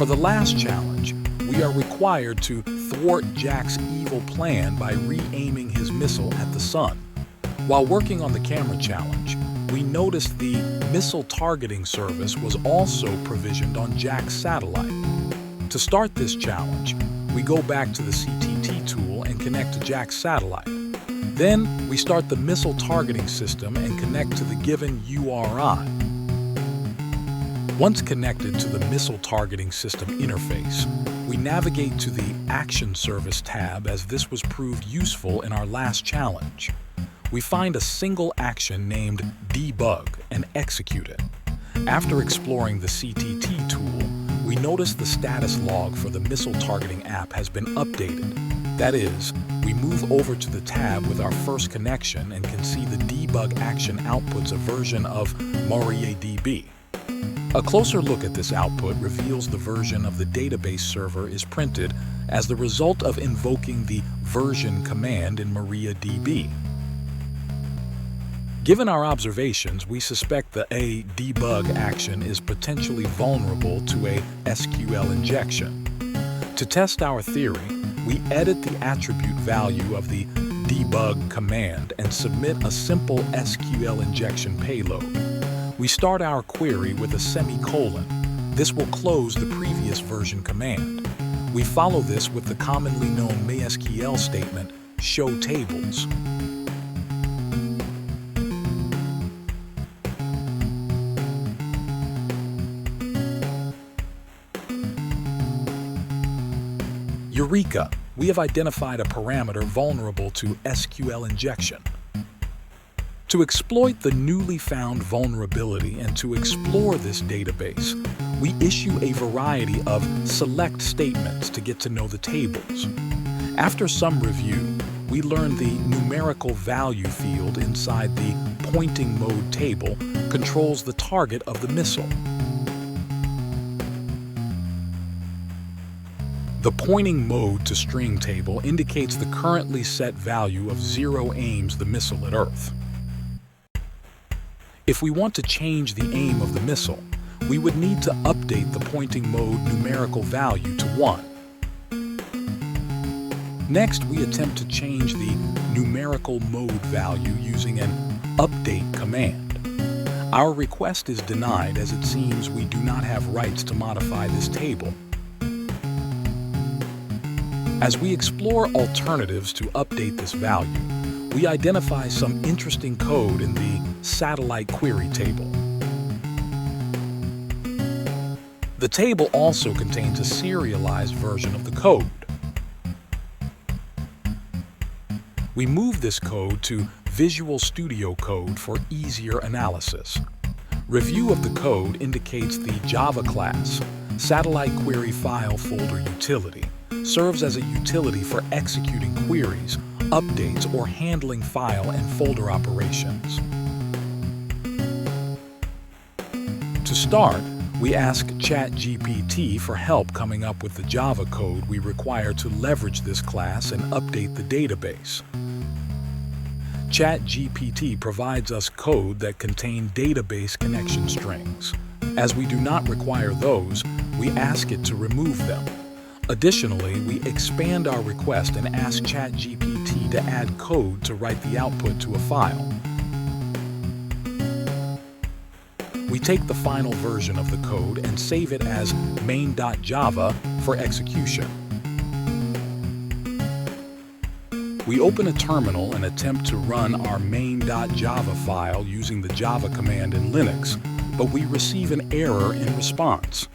For the last challenge, we are required to thwart Jack's evil plan by re-aiming his missile at the sun. While working on the camera challenge, we noticed the missile targeting service was also provisioned on Jack's satellite. To start this challenge, we go back to the CTT tool and connect to Jack's satellite. Then, we start the missile targeting system and connect to the given URI. Once connected to the missile targeting system interface, we navigate to the Action Service tab as this was proved useful in our last challenge. We find a single action named Debug and execute it. After exploring the CTT tool, we notice the status log for the missile targeting app has been updated. That is, we move over to the tab with our first connection and can see the debug action outputs a version of MariaDB. A closer look at this output reveals the version of the database server is printed as the result of invoking the version command in MariaDB. Given our observations, we suspect the debug action is potentially vulnerable to a SQL injection. To test our theory, we edit the attribute value of the debug command and submit a simple SQL injection payload. We start our query with a semicolon. This will close the previous version command. We follow this with the commonly known MySQL statement, show tables. Eureka! We have identified a parameter vulnerable to SQL injection. To exploit the newly found vulnerability and to explore this database, we issue a variety of select statements to get to know the tables. After some review, we learn the numerical value field inside the pointing mode table controls the target of the missile. The pointing mode to string table indicates the currently set value of 0 aims the missile at Earth. If we want to change the aim of the missile, we would need to update the pointing mode numerical value to 1. Next, we attempt to change the numerical mode value using an update command. Our request is denied as it seems we do not have rights to modify this table. As we explore alternatives to update this value, we identify some interesting code in the satellite query table. The table also contains a serialized version of the code. We move this code to Visual Studio Code for easier analysis. Review of the code indicates the Java class, Satellite Query File Folder Utility, serves as a utility for executing queries, updates, or handling file and folder operations. To start, we ask ChatGPT for help coming up with the Java code we require to leverage this class and update the database. ChatGPT provides us code that contain database connection strings. As we do not require those, we ask it to remove them. Additionally, we expand our request and ask ChatGPT to add code to write the output to a file. We take the final version of the code and save it as main.java for execution. We open a terminal and attempt to run our main.java file using the Java command in Linux, but we receive an error in response.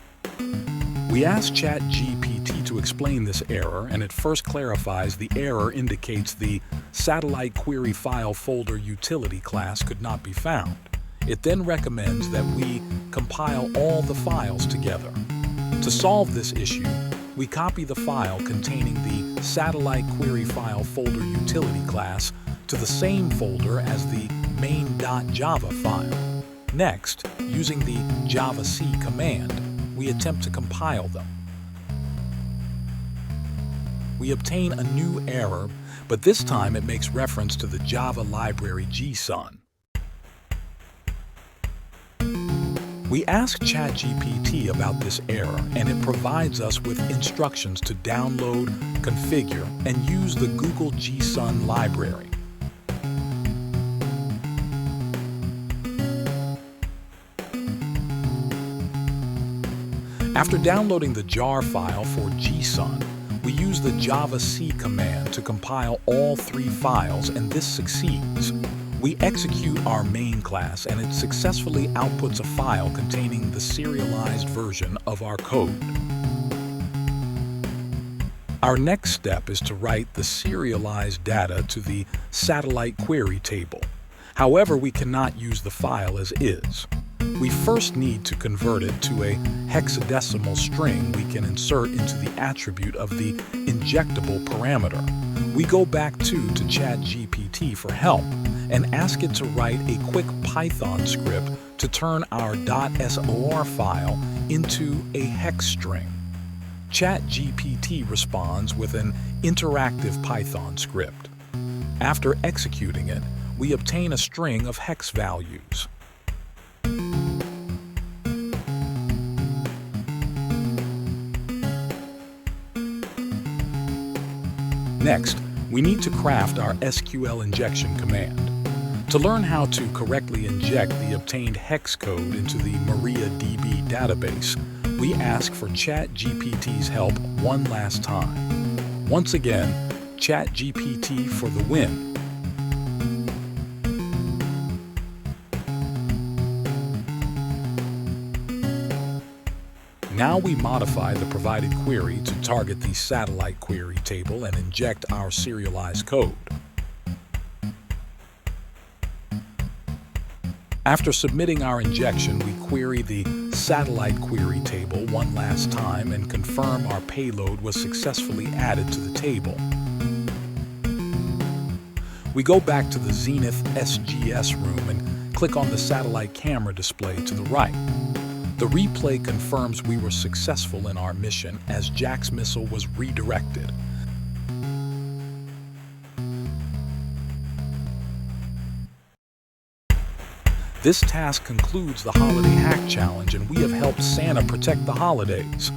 We ask ChatGPT to explain this error, and it first clarifies the error indicates the Satellite Query File Folder Utility class could not be found. It then recommends that we compile all the files together. To solve this issue, we copy the file containing the Satellite Query File Folder Utility class to the same folder as the main.java file. Next, using the javac command, we attempt to compile them. We obtain a new error, but this time it makes reference to the Java library JSON. We asked ChatGPT about this error, and it provides us with instructions to download, configure, and use the Google GSUN library. After downloading the jar file for GSUN, we use the javac command to compile all 3 files, and this succeeds. We execute our main class, and it successfully outputs a file containing the serialized version of our code. Our next step is to write the serialized data to the satellite query table. However, we cannot use the file as is. We first need to convert it to a hexadecimal string we can insert into the attribute of the injectable parameter. We go back to ChatGPT for help and ask it to write a quick Python script to turn our .sor file into a hex string. ChatGPT responds with an interactive Python script. After executing it, we obtain a string of hex values. Next, we need to craft our SQL injection command. To learn how to correctly inject the obtained hex code into the MariaDB database, we ask for ChatGPT's help one last time. Once again, ChatGPT for the win. Now we modify the provided query to target the satellite query table and inject our serialized code. After submitting our injection, we query the satellite query table one last time and confirm our payload was successfully added to the table. We go back to the Zenith SGS room and click on the satellite camera display to the right. The replay confirms we were successful in our mission as Jack's missile was redirected. This task concludes the Holiday Hack Challenge, and we have helped Santa protect the holidays.